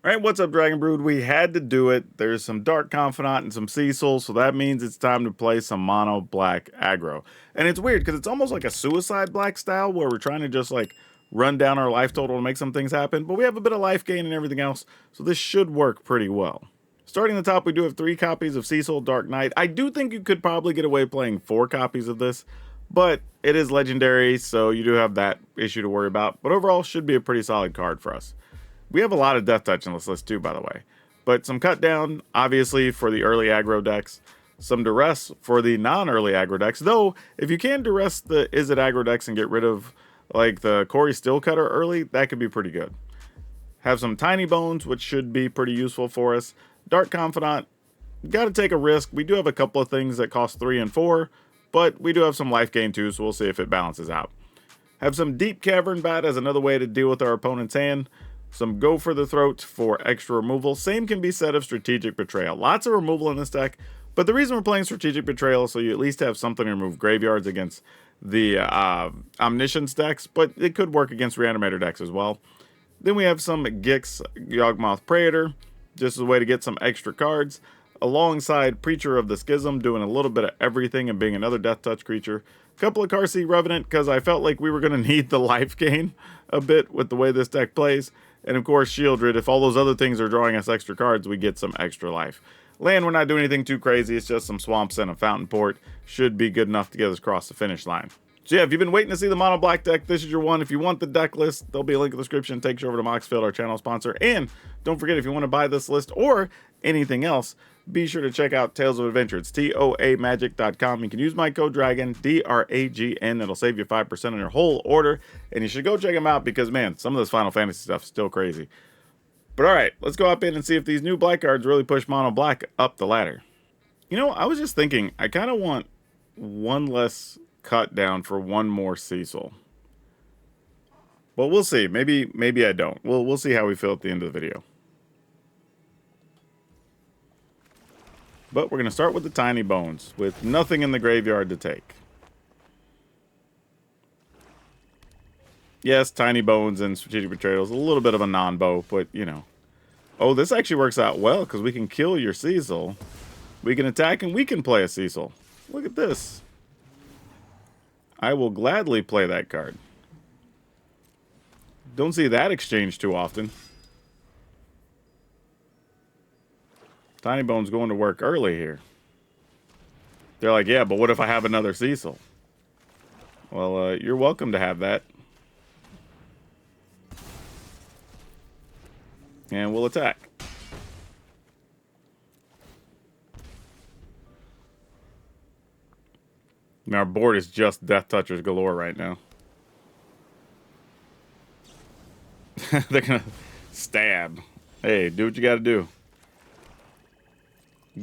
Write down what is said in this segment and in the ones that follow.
All right, what's up, Dragon Brood? We had to do it. There's some Dark Confidant and some Cecil, so that means it's time to play some mono black aggro. And it's weird because it's almost like a suicide black style where we're trying to just like run down our life total to make some things happen, but we have a bit of life gain and everything else, so this should work pretty well. Starting at the top, we do have 3 copies of Cecil Dark Knight. I do think you could probably get away playing 4 copies of this, but it is legendary, so you do have that issue to worry about. But overall, should be a pretty solid card for us. We have a lot of Death Touch in this list too, by the way. But some cut down, obviously, for the early aggro decks. Some duress for the non-early aggro decks. Though, if you can duress the Is It aggro decks and get rid of like the Corey Steelcutter early, that could be pretty good. Have some Tiny Bones, which should be pretty useful for us. Dark Confidant, got to take a risk. We do have a couple of things that cost 3 and 4, but we do have some life gain too, so we'll see if it balances out. Have some Deep Cavern Bat as another way to deal with our opponent's hand. Some Go for the Throat for extra removal. Same can be said of Strategic Betrayal. Lots of removal in this deck, but the reason we're playing Strategic Betrayal is so you at least have something to remove graveyards against the Omniscience decks, but it could work against Reanimator decks as well. Then we have some Gix Yawgmoth Praetor, just as a way to get some extra cards, alongside Preacher of the Schism, doing a little bit of everything and being another Death Touch creature. A couple of Carsey Revenant, because I felt like we were going to need the life gain a bit with the way this deck plays. And of course, Shieldred, if all those other things are drawing us extra cards, we get some extra life. Land, we're not doing anything too crazy. It's just some Swamps and a Fountain Port. Should be good enough to get us across the finish line. So yeah, if you've been waiting to see the mono black deck, this is your one. If you want the deck list, there'll be a link in the description. Takes you over to Moxfield, our channel sponsor. And don't forget, if you want to buy this list or anything else, be sure to check out Tales of Adventure. It's toamagic.com. You can use my code DRAGON, DRAGN. It'll save you 5% on your whole order. And you should go check them out because, man, some of this Final Fantasy stuff is still crazy. But all right, let's go up in and see if these new black cards really push mono black up the ladder. You know, I was just thinking, I kind of want one less cut down for one more Cecil. But we'll see. Maybe I don't. We'll see how we feel at the end of the video. But we're going to start with the Tiny Bones, with nothing in the graveyard to take. Yes, Tiny Bones and Strategic Betrayal is a little bit of a non-bow, but, you know. Oh, this actually works out well, because we can kill your Cecil. We can attack and we can play a Cecil. Look at this. I will gladly play that card. Don't see that exchange too often. Tiny Bones going to work early here. They're like, yeah, but what if I have another Cecil? Well, you're welcome to have that. And we'll attack. And our board is just Death Touchers galore right now. They're gonna stab. Hey, do what you gotta do.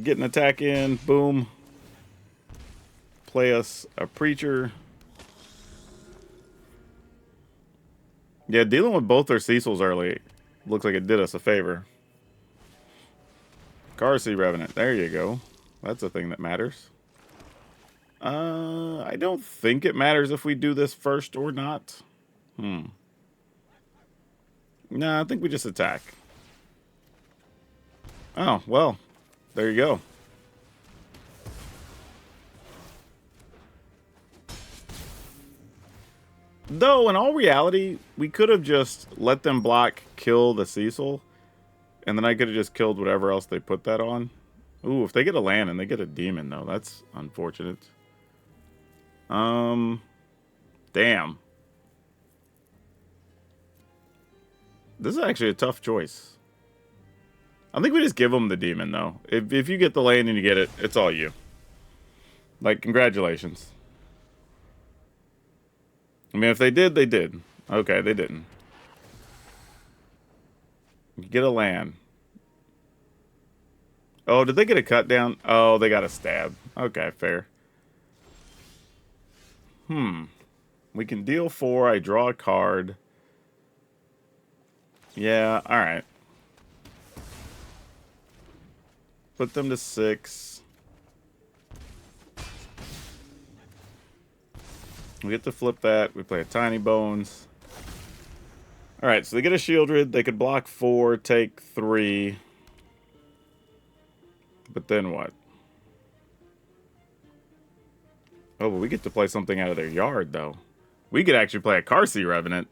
Get an attack in, boom. Play us a Preacher. Yeah, dealing with both their Cecils early looks like it did us a favor. Carsey Revenant, there you go. That's a thing that matters. I don't think it matters if we do this first or not. Nah, I think we just attack. Oh, well. There you go. Though, in all reality, we could have just let them block, kill the Cecil, and then I could have just killed whatever else they put that on. Ooh, if they get a land and they get a demon, though, that's unfortunate. Damn. This is actually a tough choice. I think we just give them the demon, though. If you get the land and you get it, it's all you. Like, congratulations. I mean, if they did, they did. Okay, they didn't. You get a land. Oh, did they get a cut down? Oh, they got a stab. Okay, fair. We can deal 4. I draw a card. Yeah, alright. Put them to 6. We get to flip that. We play a Tiny Bones. Alright, so they get a Shieldred. They could block 4, take 3. But then what? Oh, but we get to play something out of their yard, though. We could actually play a Carsey Revenant.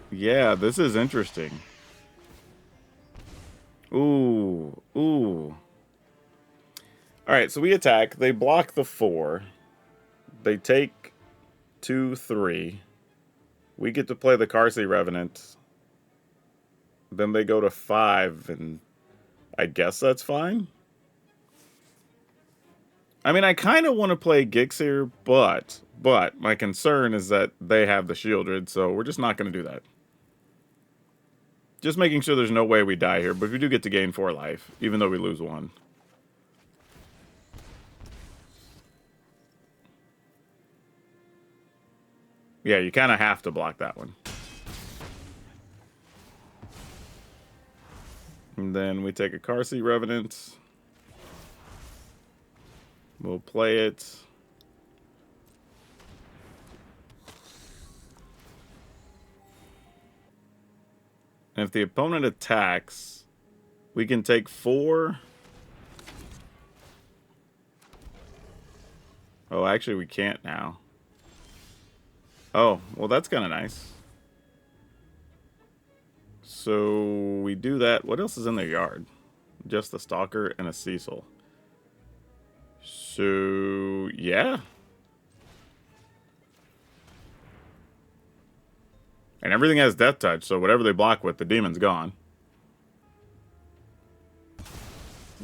Yeah, this is interesting. Ooh, ooh. Alright, so we attack. They block the 4. They take 2, 3. We get to play the Carsey Revenant. Then they go to 5, and I guess that's fine. I mean, I kind of want to play Gixir, but my concern is that they have the Shieldred, so we're just not going to do that. Just making sure there's no way we die here, but we do get to gain 4 life, even though we lose 1. Yeah, you kind of have to block that one. And then we take a Carsey Revenant. We'll play it. And if the opponent attacks, we can take 4. Oh, actually, we can't now. Oh, well, that's kind of nice. So we do that. What else is in their yard? Just the Stalker and a Cecil. So, yeah. And everything has Death Touch, so whatever they block with, the demon's gone.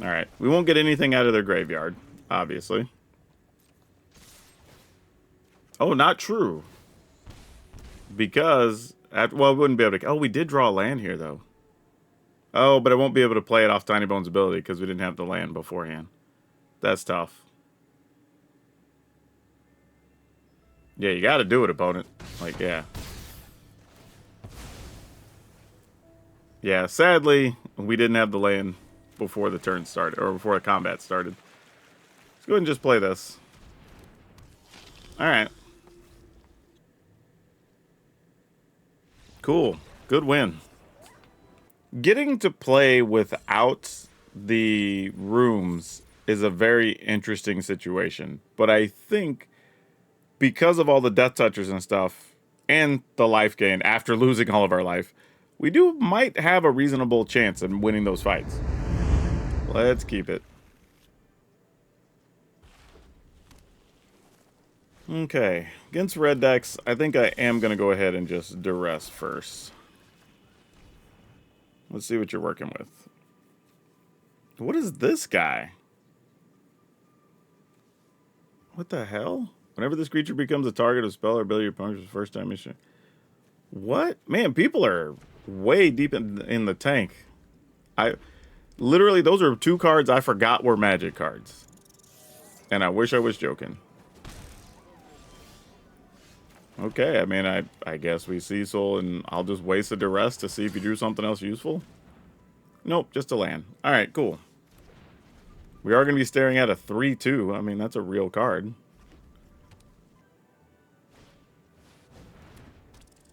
Alright, we won't get anything out of their graveyard, obviously. Oh, not true. Because, well, we wouldn't be able to... Oh, we did draw a land here, though. Oh, but I won't be able to play it off Tiny Bone's ability because we didn't have the land beforehand. That's tough. Yeah, you gotta do it, opponent. Like, yeah. Yeah, sadly, we didn't have the land before the turn started, or before the combat started. Let's go ahead and just play this. Alright. Cool. Good win. Getting to play without the rooms is a very interesting situation. But I think because of all the Death Touchers and stuff, and the life gain after losing all of our life, we might have a reasonable chance in winning those fights. Let's keep it. Okay, against red decks, I think I am going to go ahead and just duress first. Let's see what you're working with. What is this guy? What the hell? Whenever this creature becomes a target of spell or ability, your opponent for the first time mission. What? Man, people are way deep in the tank. Literally, those are 2 cards I forgot were magic cards. And I wish I was joking. Okay, I mean, I guess we Cecil, and I'll just waste a duress to see if you drew something else useful. Nope, just a land. Alright, cool. We are going to be staring at a 3-2. I mean, that's a real card.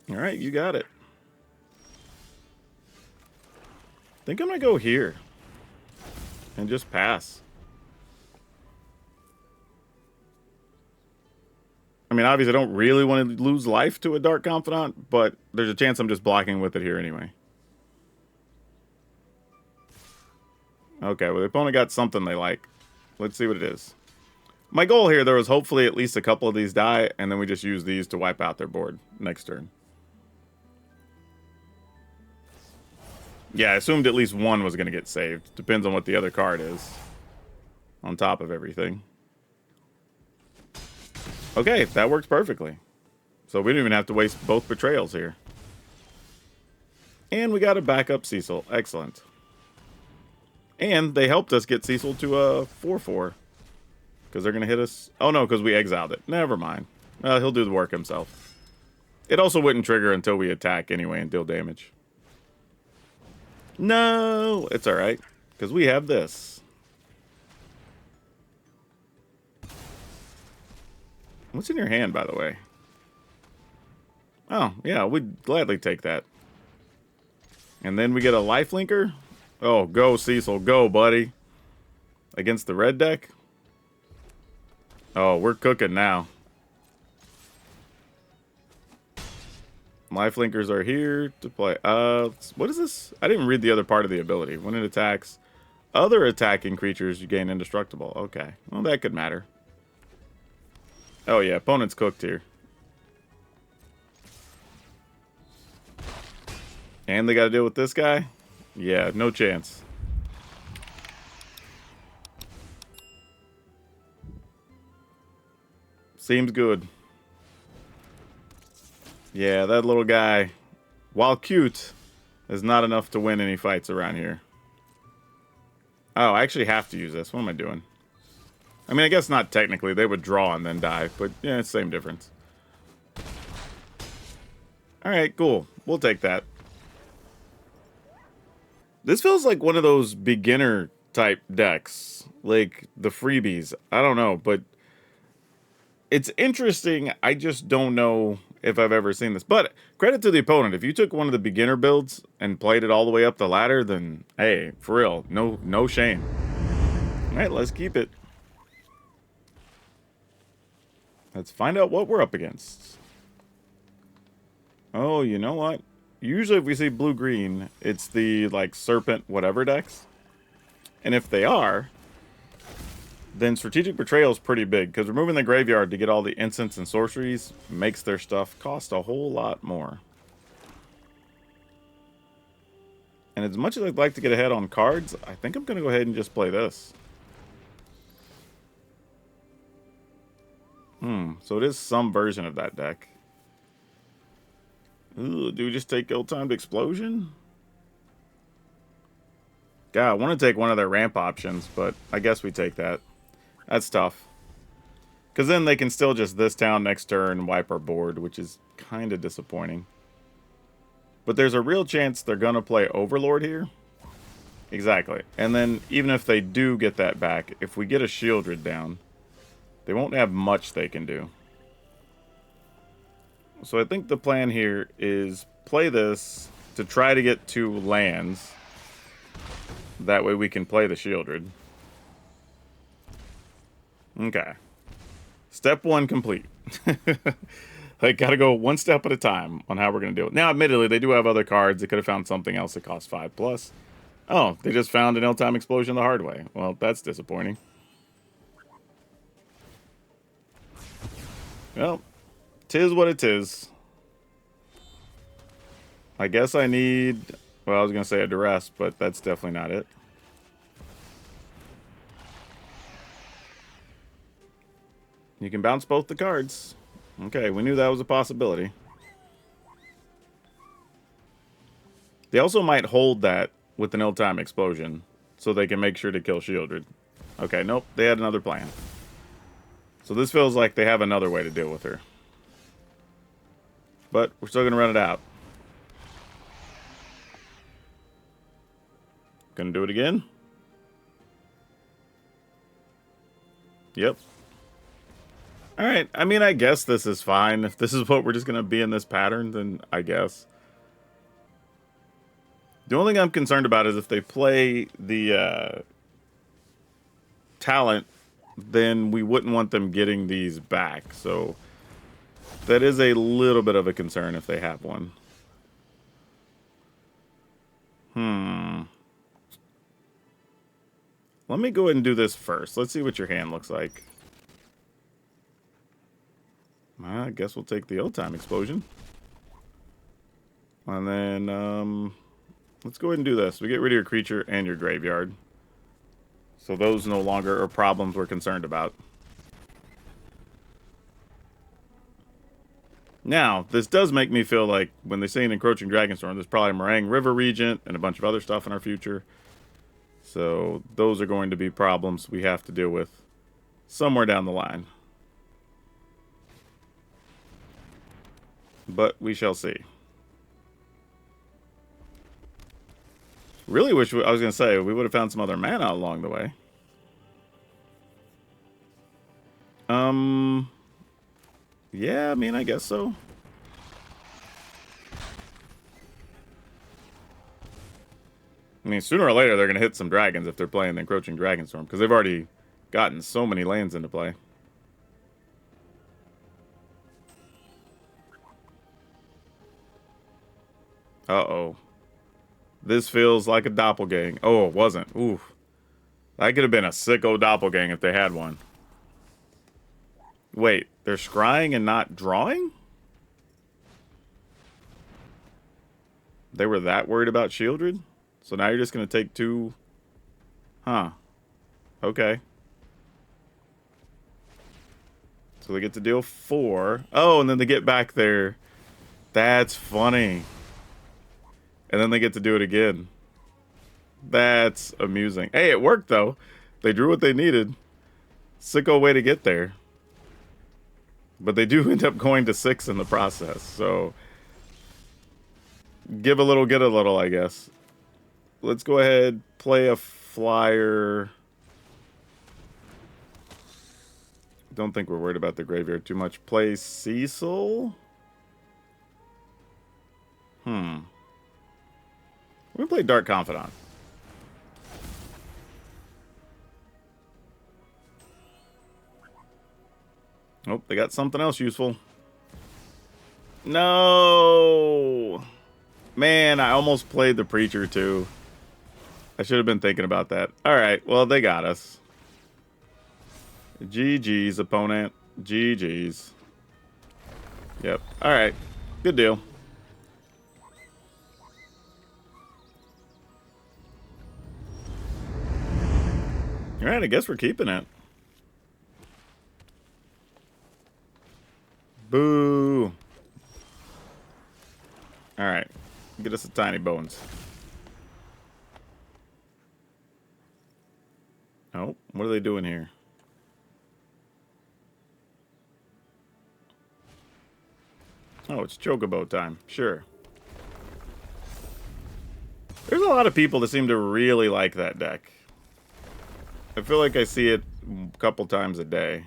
Alright, you got it. I think I'm going to go here. And just pass. I mean, obviously, I don't really want to lose life to a Dark Confidant, but there's a chance I'm just blocking with it here anyway. Okay, well, the opponent got something they like. Let's see what it is. My goal here, though, is hopefully at least a couple of these die, and then we just use these to wipe out their board next turn. Yeah, I assumed at least one was going to get saved. Depends on what the other card is. On top of everything. Okay, that works perfectly. So we don't even have to waste both betrayals here. And we got a backup Cecil. Excellent. And they helped us get Cecil to a 4-4. Because they're going to hit us... Oh, no, because we exiled it. Never mind. He'll do the work himself. It also wouldn't trigger until we attack anyway and deal damage. No! It's alright. Because we have this. What's in your hand, by the way? Oh, yeah, we'd gladly take that. And then we get a lifelinker. Oh, go, Cecil. Go, buddy. Against the red deck. Oh, we're cooking now. Lifelinkers are here to play. What is this? I didn't read the other part of the ability. When it attacks other attacking creatures, you gain indestructible. Okay. Well, that could matter. Oh, yeah. Opponent's cooked here. And they got to deal with this guy? Yeah, no chance. Seems good. Yeah, that little guy, while cute, is not enough to win any fights around here. Oh, I actually have to use this. What am I doing? I mean, I guess not technically. They would draw and then die, but yeah, it's the same difference. Alright, cool. We'll take that. This feels like one of those beginner type decks. Like the freebies. I don't know, but it's interesting. I just don't know if I've ever seen this. But credit to the opponent. If you took one of the beginner builds and played it all the way up the ladder, then hey, for real, no shame. Alright, let's keep it. Let's find out what we're up against. Oh, you know what? Usually if we see blue-green, it's the, like, serpent whatever decks. And if they are, then Strategic Betrayal is pretty big, because removing the graveyard to get all the instants and sorceries makes their stuff cost a whole lot more. And as much as I'd like to get ahead on cards, I think I'm going to go ahead and just play this. So it is some version of that deck. Ooh, do we just take ill-timed explosion? God, I want to take one of their ramp options, but I guess we take that. That's tough. Because then they can still just this town next turn and wipe our board, which is kind of disappointing. But there's a real chance they're going to play Overlord here. Exactly. And then even if they do get that back, if we get a Shieldred down, they won't have much they can do. So I think the plan here is play this to try to get 2 lands. That way we can play the Shieldred. Okay. Step 1 complete. I gotta go one step at a time on how we're gonna do it. Now, admittedly, they do have other cards. They could have found something else that costs 5+. Oh, they just found an ill-time explosion the hard way. Well, that's disappointing. Well, 'tis what it is. I guess I need... Well, I was gonna say a duress, but that's definitely not it. You can bounce both the cards. Okay, we knew that was a possibility. They also might hold that with an ill-time explosion, so they can make sure to kill Shieldred. Okay, nope, they had another plan. So this feels like they have another way to deal with her. But we're still going to run it out. Gonna do it again? Yep. Alright, I mean, I guess this is fine. If this is what we're just going to be in this pattern, then I guess. The only thing I'm concerned about is if they play the talent, then we wouldn't want them getting these back. So that is a little bit of a concern if they have one. Let me go ahead and do this first. Let's see what your hand looks like. I guess we'll take the ill-time explosion. And then, let's go ahead and do this. We get rid of your creature and your graveyard. So those no longer are problems we're concerned about. Now, this does make me feel like when they say an Encroaching Dragonstorm, there's probably a Meringue River Regent and a bunch of other stuff in our future. So those are going to be problems we have to deal with somewhere down the line. But we shall see. Really wish, I was going to say, we would have found some other mana along the way. Yeah, I mean, I guess so. I mean, sooner or later they're going to hit some dragons if they're playing the Encroaching Dragonstorm, because they've already gotten so many lands into play. Uh-oh. This feels like a doppelgang. Oh, it wasn't. Ooh. That could have been a sicko doppelgang if they had one. Wait, they're scrying and not drawing? They were that worried about Shieldred? So now you're just going to take 2... Huh. Okay. So they get to deal 4. Oh, and then they get back there. That's funny. And then they get to do it again. That's amusing. Hey, it worked, though. They drew what they needed. Sicko way to get there. But they do end up going to 6 in the process, so... Give a little, get a little, I guess. Let's go ahead, play a flyer. Don't think we're worried about the graveyard too much. Play Cecil? We're gonna play Dark Confidant. Oh, they got something else useful. No! Man, I almost played the Preacher, too. I should have been thinking about that. Alright, well, they got us. GG's, opponent. GG's. Yep. Alright. Good deal. Alright, I guess we're keeping it. Boo. Alright. Get us a tiny bones. Oh, what are they doing here? Oh, it's Chocobo time. Sure. There's a lot of people that seem to really like that deck. I feel like I see it a couple times a day.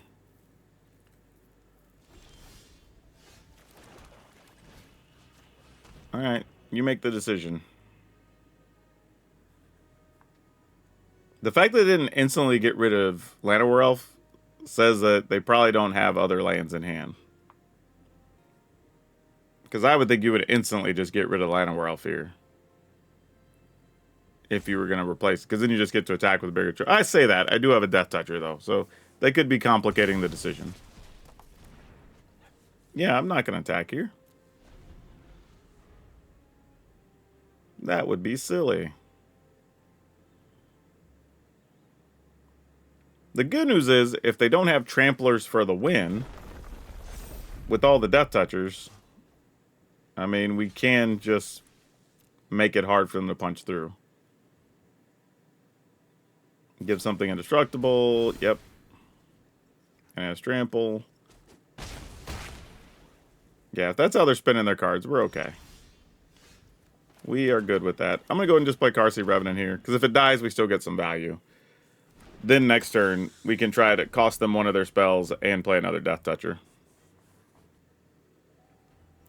Alright, you make the decision. The fact that they didn't instantly get rid of Llanowar Elf says that they probably don't have other lands in hand. Because I would think you would instantly just get rid of Llanowar Elf here. If you were going to replace it. Because then you just get to attack with a bigger... I say that. I do have a Death Toucher, though. So they could be complicating the decision. Yeah, I'm not going to attack here. That would be silly. The good news is, if they don't have Tramplers for the win, with all the Death Touchers, I mean, we can just make it hard for them to punch through. Give something indestructible. Yep. And has trample. Yeah, if that's how they're spinning their cards, we're okay. We are good with that. I'm going to go ahead and just play Carsey Revenant here, because if it dies, we still get some value. Then next turn, we can try to cost them one of their spells and play another Death Toucher.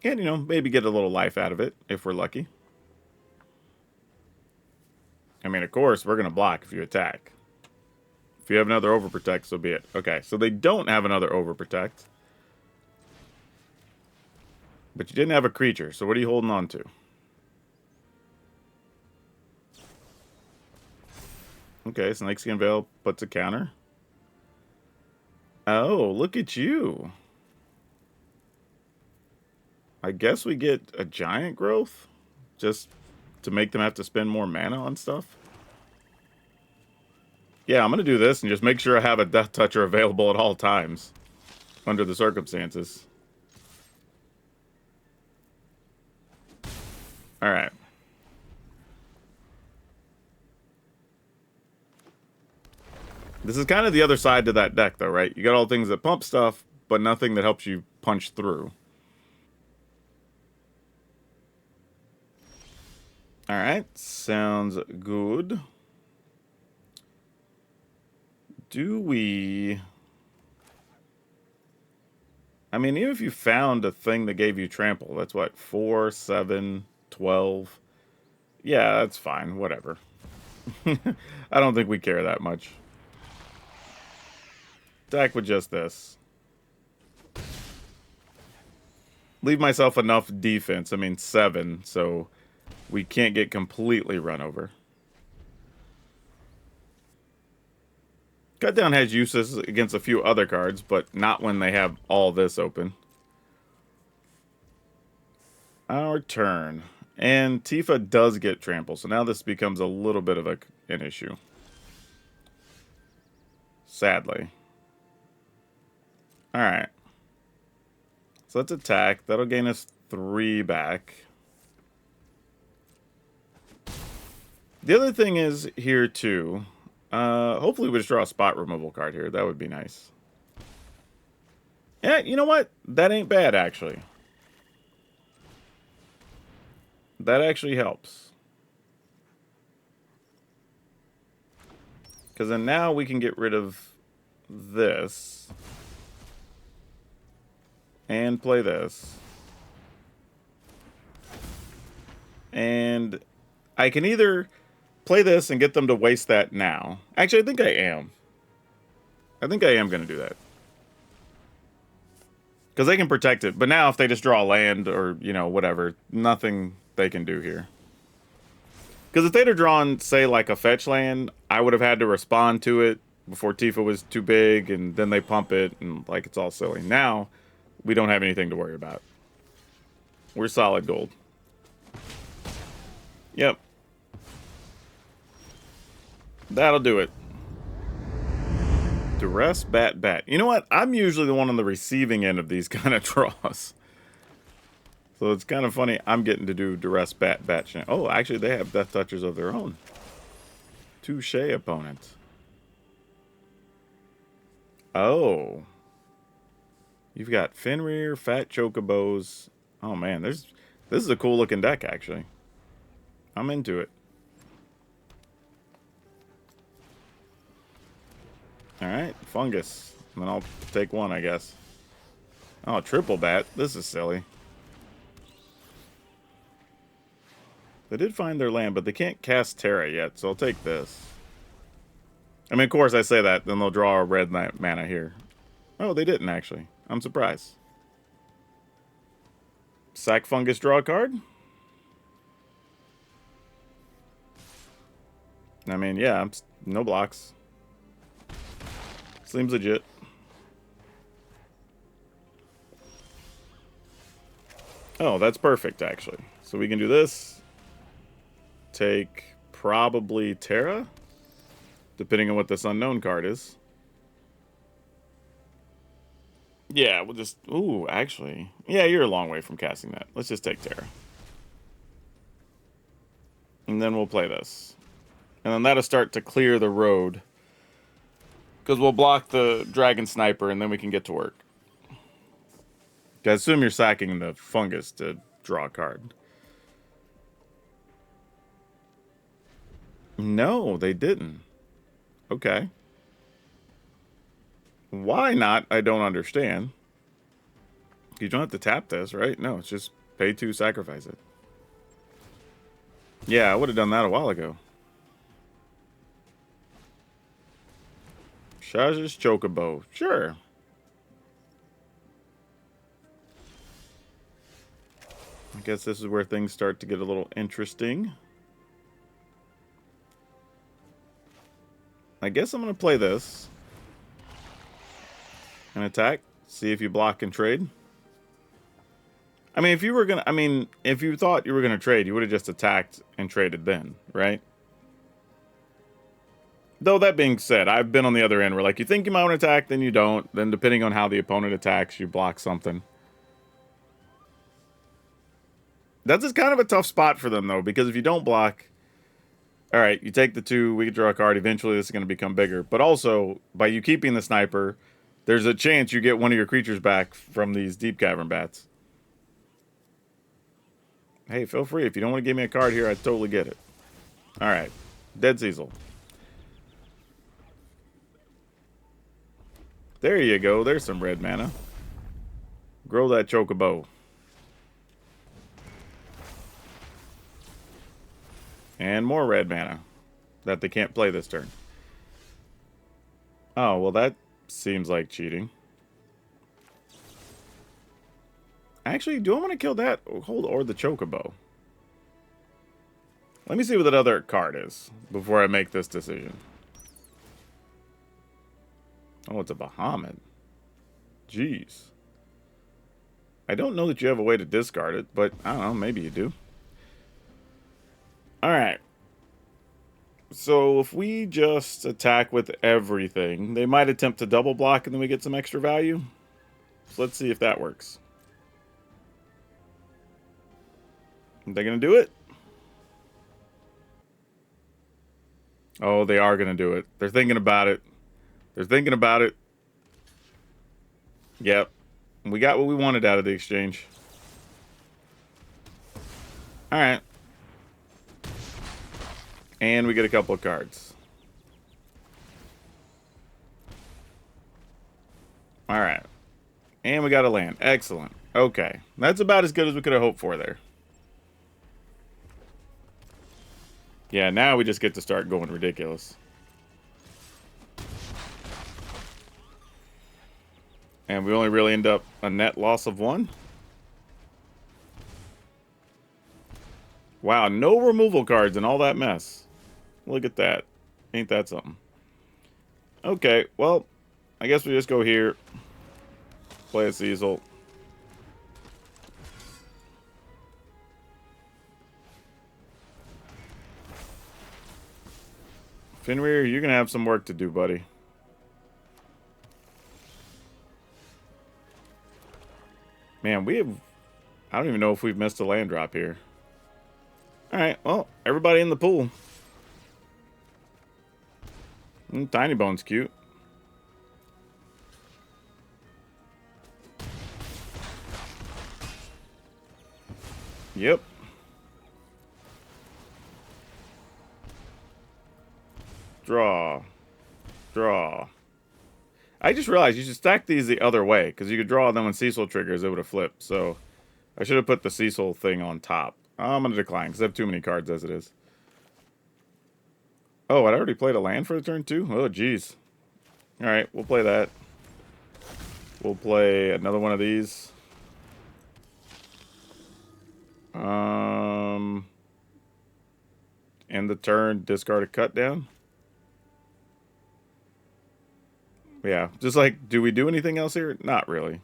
And, you know, maybe get a little life out of it, if we're lucky. I mean, of course, we're going to block if you attack. If you have another Overprotect, so be it. Okay, so they don't have another Overprotect. But you didn't have a creature, so what are you holding on to? Okay, Snakeskin Veil puts a counter. Oh, look at you. I guess we get a Giant Growth? Just to make them have to spend more mana on stuff? Yeah, I'm going to do this and just make sure I have a Death Toucher available at all times. Under the circumstances. Alright. This is kind of the other side to that deck, though, right? You got all things that pump stuff, but nothing that helps you punch through. Alright, sounds good. Do we... I mean, even if you found a thing that gave you trample, that's what, 4, 7, 12? Yeah, that's fine, whatever. I don't think we care that much. Attack with just this. Leave myself enough defense. I mean, 7, so we can't get completely run over. Cut down has uses against a few other cards, but not when they have all this open. Our turn. And Tifa does get trample, so now this becomes a little bit of an issue. Sadly. Alright. So let's attack. That'll gain us 3 back. The other thing is here, too. Hopefully we just draw a spot removal card here. That would be nice. Yeah, you know what? That ain't bad, actually. That actually helps. Because then now we can get rid of this. And play this. And I can either play this and get them to waste that now. Actually, I think I am. I think I am going to do that. Because they can protect it. But now if they just draw a land or, you know, whatever, nothing they can do here. Because if they'd have drawn, say, like a fetch land, I would have had to respond to it before Tifa was too big, and then they pump it, and, like, it's all silly. Now, we don't have anything to worry about. We're solid gold. Yep. That'll do it. Duress, bat, bat. You know what? I'm usually the one on the receiving end of these kind of draws. So it's kind of funny. I'm getting to do Duress, bat, bat. Oh, actually, they have Death Touchers of their own. Touche opponent. Oh. You've got Fenrir, Fat Chocobos. Oh, man. This is a cool looking deck, actually. I'm into it. Alright, fungus. And then I'll take one, I guess. Oh, triple bat. This is silly. They did find their land, but they can't cast Terra yet, so I'll take this. I mean, of course, I say that, then they'll draw a red mana here. Oh, they didn't, actually. I'm surprised. Sack fungus, draw a card? I mean, yeah, no blocks. Seems legit. Oh, that's perfect, actually. So we can do this. Take probably Terra, depending on what this unknown card is. Yeah, we'll just... Ooh, actually. Yeah, you're a long way from casting that. Let's just take Terra. And then we'll play this. And then that'll start to clear the road. Because we'll block the Dragon Sniper, and then we can get to work. I assume you're sacking the fungus to draw a card. No, they didn't. Okay. Why not? I don't understand. You don't have to tap this, right? No, it's just pay 2, sacrifice it. Yeah, I would have done that a while ago. Shaj's Chocobo. Sure. I guess this is where things start to get a little interesting. I guess I'm going to play this. And attack. See if you block and trade. I mean, if you were going to... I mean, if you thought you were going to trade, you would have just attacked and traded then, right? Though that being said, I've been on the other end where, like, you think you might want to attack, then you don't. Then depending on how the opponent attacks, you block something. That's just kind of a tough spot for them, though, because if you don't block... Alright, you take the 2, we can draw a card. Eventually, this is going to become bigger. But also, by you keeping the sniper, there's a chance you get one of your creatures back from these Deep Cavern Bats. Hey, feel free. If you don't want to give me a card here, I totally get it. Alright. Dead Cecil. There you go. There's some red mana. Grow that Chocobo. And more red mana. that they can't play this turn. Oh, well, that seems like cheating. Actually, do I want to kill that? Or the Chocobo? Let me see what that other card is before I make this decision. Oh, it's a Bahamut. Jeez. I don't know that you have a way to discard it, but I don't know, maybe you do. Alright. So if we just attack with everything, they might attempt to double block and then we get some extra value. So let's see if that works. Are they going to do it? Oh, they are going to do it. They're thinking about it. They're thinking about it. Yep. We got what we wanted out of the exchange. Alright. And we get a couple of cards. Alright. And we got a land. Excellent. Okay. That's about as good as we could have hoped for there. Yeah, now we just get to start going ridiculous. And we only really end up a net loss of 1. Wow, no removal cards and all that mess. Look at that. Ain't that something? Okay, well, I guess we just go here. Play a Cecil. Fenrir, you're going to have some work to do, buddy. Man, we have... I don't even know if we've missed a land drop here. Alright, well, everybody in the pool. Tiny Bone's cute. Yep. Draw. Draw. I just realized you should stack these the other way, because you could draw them when Cecil triggers, it would have flipped. So I should have put the Cecil thing on top. I'm going to decline, because I have too many cards as it is. Oh, I already played a land for the turn too? Oh, jeez. Alright, we'll play that. We'll play another one of these. End the turn, discard a cut down. Yeah, just like, do we do anything else here? Not really.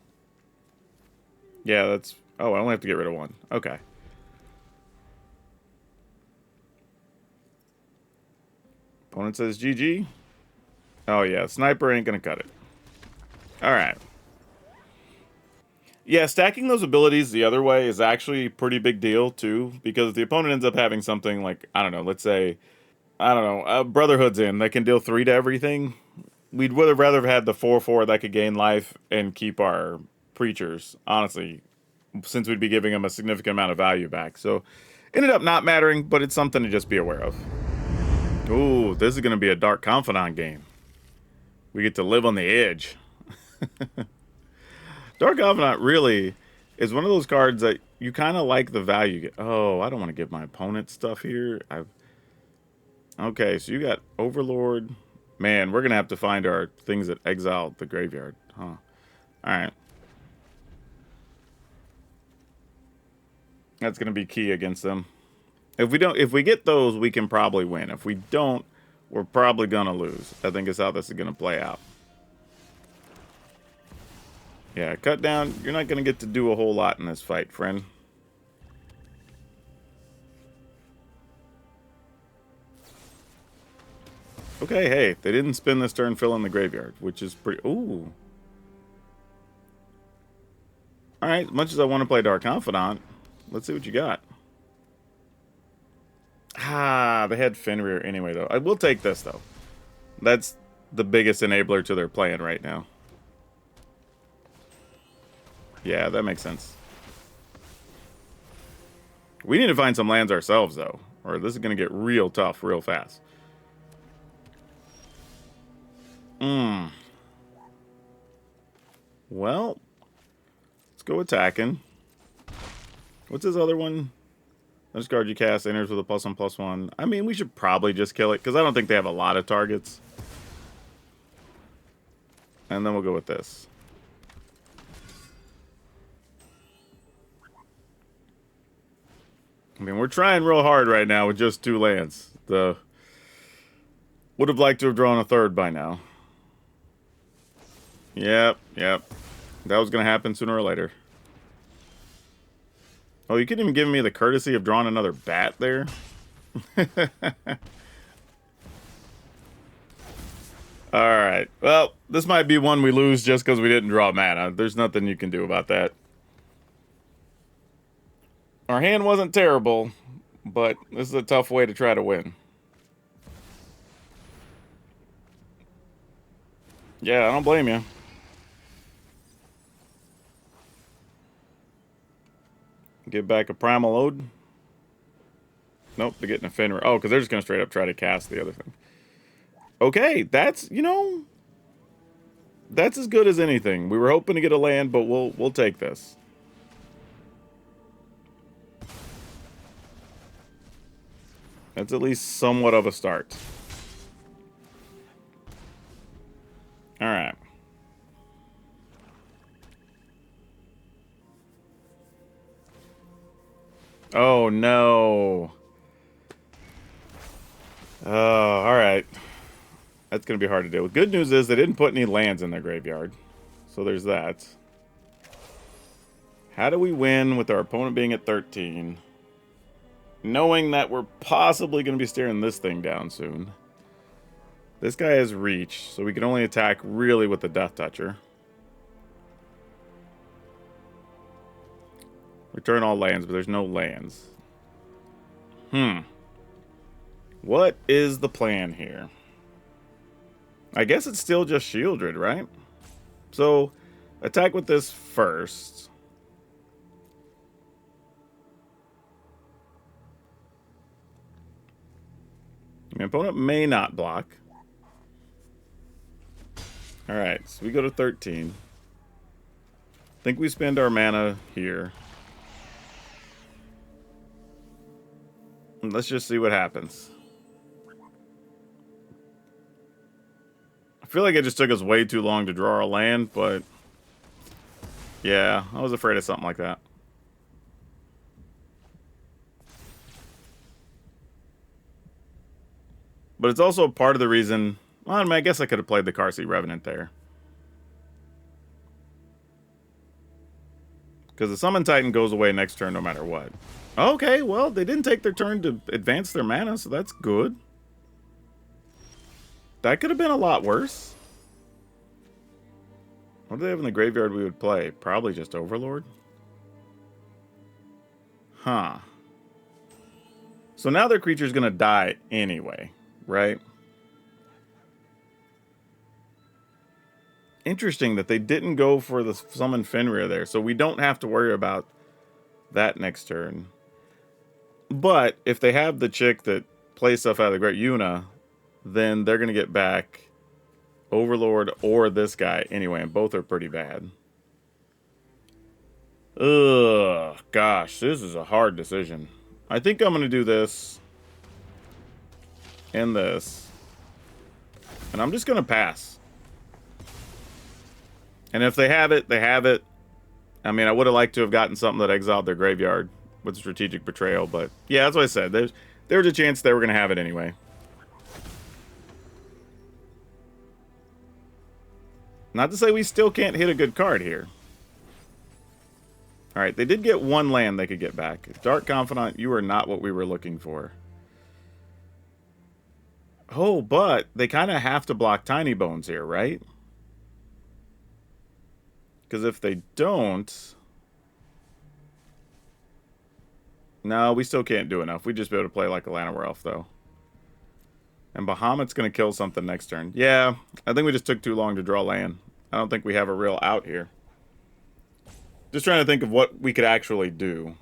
Yeah, that's... Oh, I only have to get rid of 1. Okay. Opponent says GG. Oh, yeah, Sniper ain't gonna cut it. Alright. Yeah, stacking those abilities the other way is actually a pretty big deal, too, because if the opponent ends up having something like, I don't know, let's say, I don't know, Brotherhood's in, that can deal 3 to everything, we'd would have rather have had the 4/4 that could gain life and keep our Preachers, honestly, since we'd be giving them a significant amount of value back. So, ended up not mattering, but it's something to just be aware of. Ooh, this is going to be a Dark Confidant game. We get to live on the edge. Dark Confidant really is one of those cards that you kind of like the value you get. Oh, I don't want to give my opponent stuff here. Okay, so you got Overlord. Man, we're going to have to find our things that exile the graveyard. Huh. Alright. That's going to be key against them. If we get those, we can probably win. If we don't, we're probably going to lose. I think is how this is going to play out. Yeah, cut down. You're not going to get to do a whole lot in this fight, friend. Okay, hey, they didn't spin this turn fill in the graveyard, which is pretty... Ooh. Alright, as much as I want to play Dark Confidant, let's see what you got. Ah, they had Fenrir anyway, though. I will take this, though. That's the biggest enabler to their plan right now. Yeah, that makes sense. We need to find some lands ourselves, though, or this is going to get real tough real fast. Well, let's go attacking. What's his other one? This card you cast enters with a +1/+1. I mean, we should probably just kill it, because I don't think they have a lot of targets. And then we'll go with this. I mean, we're trying real hard right now with just 2 lands. Would have liked to have drawn a third by now. Yep. That was going to happen sooner or later. Oh, you couldn't even give me the courtesy of drawing another bat there? Alright. Well, this might be one we lose just because we didn't draw mana. There's nothing you can do about that. Our hand wasn't terrible, but this is a tough way to try to win. Yeah, I don't blame you. Get back a Primal Ode. Nope, they're getting a Fenrir. Oh, because they're just going to straight up try to cast the other thing. Okay, that's, you know, that's as good as anything. We were hoping to get a land, but we'll take this. That's at least somewhat of a start. All right. Oh, no. Oh, all right. That's going to be hard to deal with. Good news is they didn't put any lands in their graveyard. So there's that. How do we win with our opponent being at 13? Knowing that we're possibly going to be staring this thing down soon. This guy has reach, so we can only attack really with the Death Toucher. Return all lands, but there's no lands. What is the plan here? I guess it's still just Shieldred, right? So, attack with this first. My opponent may not block. Alright, so we go to 13. I think we spend our mana here. Let's just see what happens. I feel like it just took us way too long to draw our land, but yeah, I was afraid of something like that. But it's also part of the reason... Well, I mean, I guess I could have played the Carsey Revenant there. Because the Summon Titan goes away next turn no matter what. Okay, well, they didn't take their turn to advance their mana, so that's good. That could have been a lot worse. What do they have in the graveyard we would play? Probably just Overlord. Huh. So now their creature's going to die anyway, right? Interesting that they didn't go for the Summon Fenrir there, so we don't have to worry about that next turn. But if they have the chick that plays stuff out of the Great Yuna, then they're going to get back Overlord or this guy anyway, and both are pretty bad. Ugh, gosh, this is a hard decision. I think I'm going to do this and this, and I'm just going to pass. And if they have it, they have it. I mean, I would have liked to have gotten something that exiled their graveyard with Strategic Betrayal, but yeah, that's what I said. There was a chance they were going to have it anyway. Not to say we still can't hit a good card here. Alright, they did get one land they could get back. Dark Confidant, you are not what we were looking for. Oh, but they kind of have to block Tiny Bones here, right? Because if they don't... No, we still can't do enough. We'd just be able to play like a Llanowar Elf, though. And Bahamut's going to kill something next turn. Yeah, I think we just took too long to draw land. I don't think we have a real out here. Just trying to think of what we could actually do.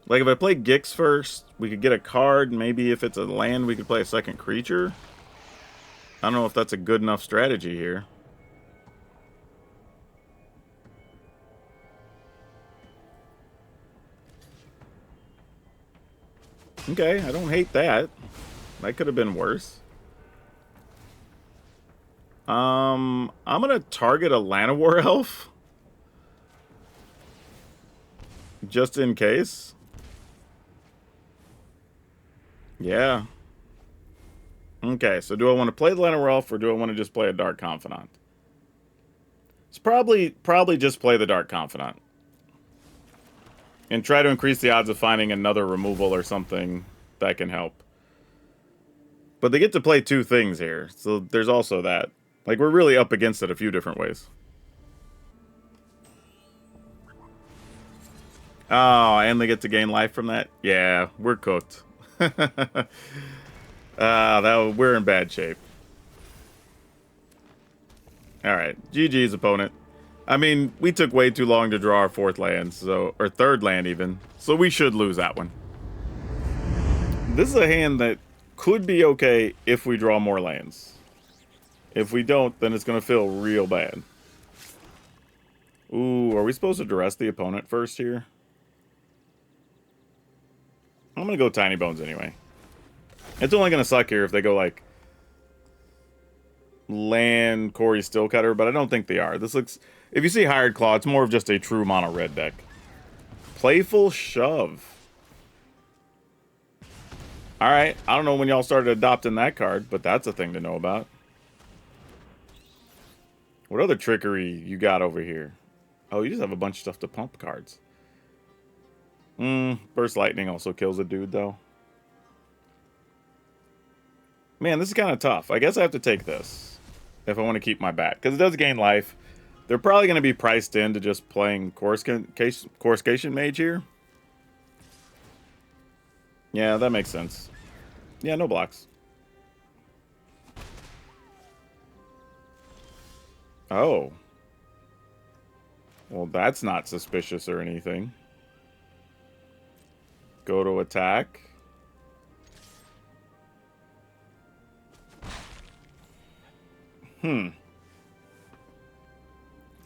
Like, if I play Gix first, we could get a card. Maybe if it's a land, we could play a second creature. I don't know if that's a good enough strategy here. Okay, I don't hate that. That could have been worse. I'm gonna target a Llanowar elf. Just in case. Yeah. Okay, so do I want to play the Llanowar elf or do I want to just play a Dark Confidant? It's probably just play the Dark Confidant. And try to increase the odds of finding another removal or something that can help. But they get to play two things here, so there's also that. Like, we're really up against it a few different ways. Oh, and they get to gain life from that? Yeah, we're cooked. We're in bad shape. Alright, GG's opponent. I mean, we took way too long to draw our fourth land, or third land even, so we should lose that one. This is a hand that could be okay if we draw more lands. If we don't, then it's going to feel real bad. Ooh, are we supposed to duress the opponent first here? I'm going to go Tiny Bones anyway. It's only going to suck here if they go, like, land Corey Stillcutter, but I don't think they are. This looks... If you see Hired Claw, it's more of just a true mono red deck. Playful Shove. Alright, I don't know when y'all started adopting that card, but that's a thing to know about. What other trickery you got over here? Oh, you just have a bunch of stuff to pump cards. Burst Lightning also kills a dude, though. Man, this is kind of tough. I guess I have to take this if I want to keep my bat, because it does gain life. They're probably going to be priced into just playing Coruscation Mage here. Yeah, that makes sense. Yeah, no blocks. Oh. Well, that's not suspicious or anything. Go to attack.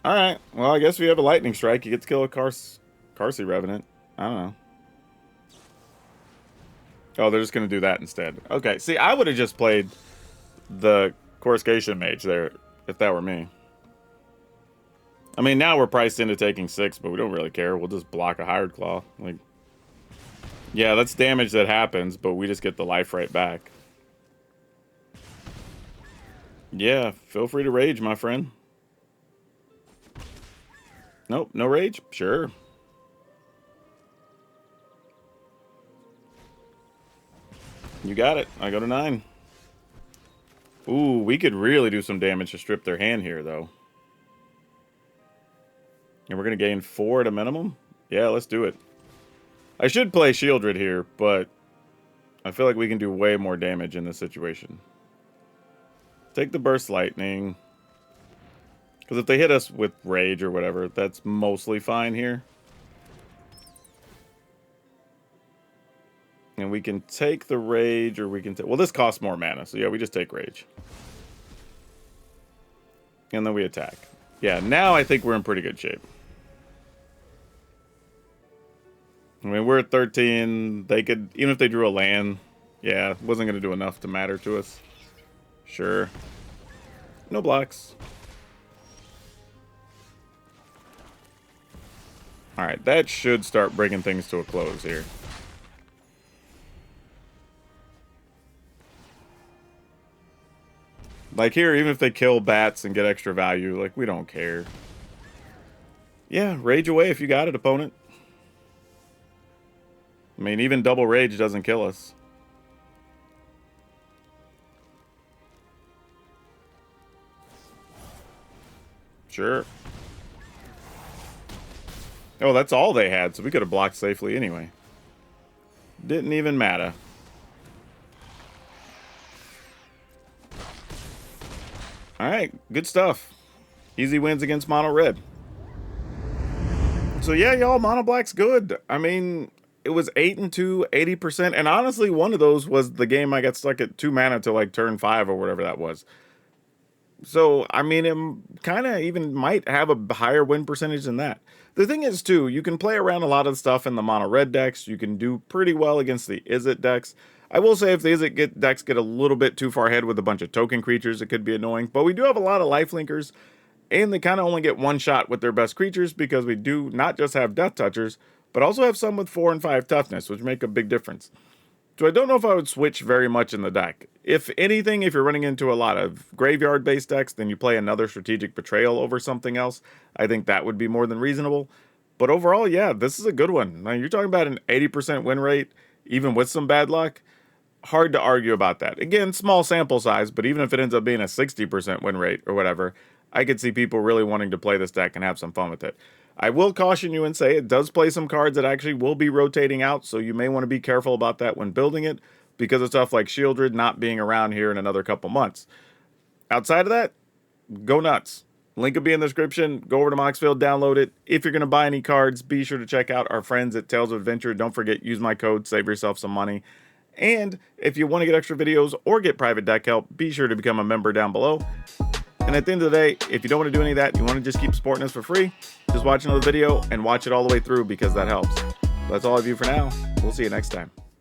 Alright, well, I guess we have a Lightning Strike. You get to kill a Carsey Revenant. I don't know. Oh, they're just going to do that instead. Okay, see, I would have just played the Coruscation Mage there, if that were me. I mean, now we're priced into taking 6, but we don't really care. We'll just block a Hired Claw. Like, yeah, that's damage that happens, but we just get the life right back. Yeah, feel free to rage, my friend. Nope, no rage? Sure. You got it. I go to 9. Ooh, we could really do some damage to strip their hand here, though. And we're going to gain 4 at a minimum? Yeah, let's do it. I should play Shieldred here, but I feel like we can do way more damage in this situation. Take the Burst Lightning. Because if they hit us with Rage or whatever, that's mostly fine here. And we can take the Rage, or we can take... Well, this costs more mana, so yeah, we just take Rage. And then we attack. Yeah, now I think we're in pretty good shape. I mean, we're at 13. They could... Even if they drew a land, yeah, it wasn't going to do enough to matter to us. Sure. No blocks. Alright, that should start bringing things to a close here. Like here, even if they kill bats and get extra value, like, we don't care. Yeah, rage away if you got it, opponent. I mean, even double rage doesn't kill us. Sure. Oh, that's all they had, so we could have blocked safely anyway. Didn't even matter. Alright, good stuff. Easy wins against Mono Red. So yeah, y'all, Mono Black's good. I mean, it was 8-2, 80%, and honestly, one of those was the game I got stuck at 2 mana to like turn 5 or whatever that was. So, I mean, it kind of even might have a higher win percentage than that. The thing is, too, you can play around a lot of stuff in the mono red decks. You can do pretty well against the Izzet decks. I will say if the Izzet decks get a little bit too far ahead with a bunch of token creatures, it could be annoying. But we do have a lot of lifelinkers, and they kind of only get one shot with their best creatures because we do not just have Death Touchers, but also have some with 4 and 5 toughness, which make a big difference. So I don't know if I would switch very much in the deck. If anything, if you're running into a lot of graveyard-based decks, then you play another Strategic Betrayal over something else. I think that would be more than reasonable. But overall, yeah, this is a good one. Now, you're talking about an 80% win rate, even with some bad luck. Hard to argue about that. Again, small sample size, but even if it ends up being a 60% win rate or whatever, I could see people really wanting to play this deck and have some fun with it. I will caution you and say it does play some cards that actually will be rotating out, so you may want to be careful about that when building it, because of stuff like Shieldred not being around here in another couple months. Outside of that, go nuts. Link will be in the description. Go over to Moxfield, download it. If you're going to buy any cards, be sure to check out our friends at Tales of Adventure. Don't forget, use my code, save yourself some money. And if you want to get extra videos or get private deck help, be sure to become a member down below. And at the end of the day, if you don't want to do any of that, you want to just keep supporting us for free, just watch another video and watch it all the way through because that helps. That's all I have for now. We'll see you next time.